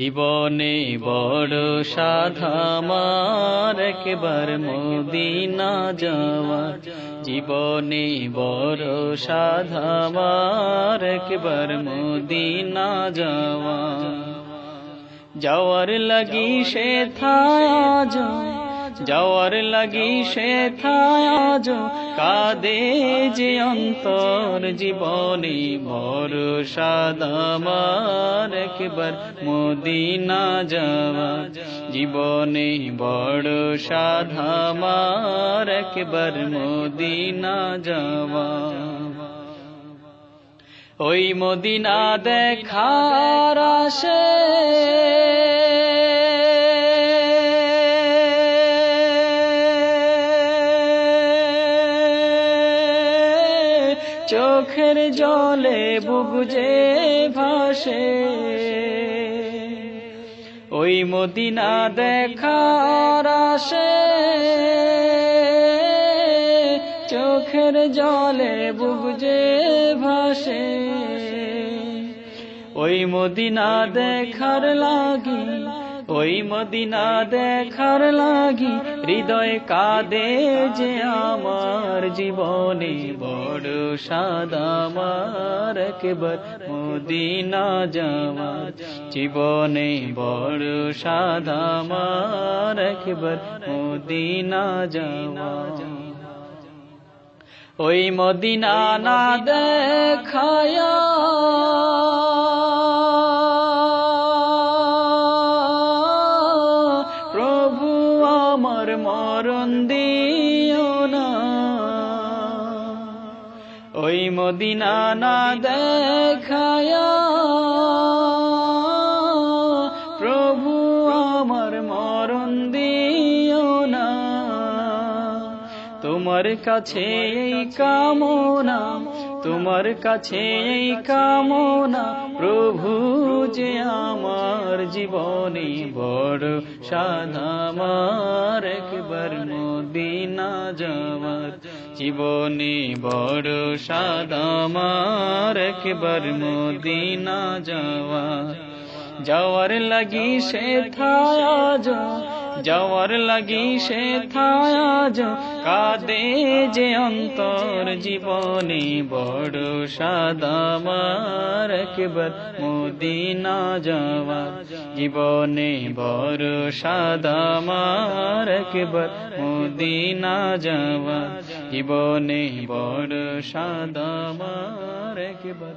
জীবনে বড় সাধা আমার একবার মদিনা যাওয়া। জীবনে বড় সাধা আমার একবার মদিনা যাওয়া। যাওয়ার লাগি সে থাজ, যাওয়ার লাগি সে থাজ, কাঁদে যে অন্তর। জীবনে বড় সাধা আমার একবার মদিনা যাওয়া। জীবনে বড় সাধা আমার একবার মদিনা যাওয়া। ওই মদিনা দেখার আশে চোখের জলে বুক যে ভাসে। ওই মদিনা দেখার আশে চোখের জলে বুক যে ভাসে। ওই মদিনা দেখার লাগি, ওই মদিনা দেখার লাগি হৃদয় কাঁদে যে আমার। জীবনে বড় সাধা আমার একবার মদিনা যাওয়া। জীবনে বড় সাধা আমার একবার মদিনা যাওয়া। ওই মদিনা না দেখায়া প্রভু আমার মরণ দিও না। ওই মদিনা না দেখায়া প্রভু আমার মরণ দিও না। তোমার কাছে এই কামনা, তোমার কাছে এই কামনা প্রভু যে আমার। জীবনে বড় সাধা আমার একবার মদিনা যাওয়ার। জীবনে বড় সাধা আমার একবার মদিনা যাওয়ার। যাওয়ার লাগি সে থাজ, যাওয়ার লাগি সে থাজ, কাঁদে যে অন্তর। জীবনে বড় সাধা আমার একবার মদিনা যাওয়া। জীবনে বড় সাধা আমার একবার মদিনা যাওয়া। জীবনে বড় সাধা আমার একবার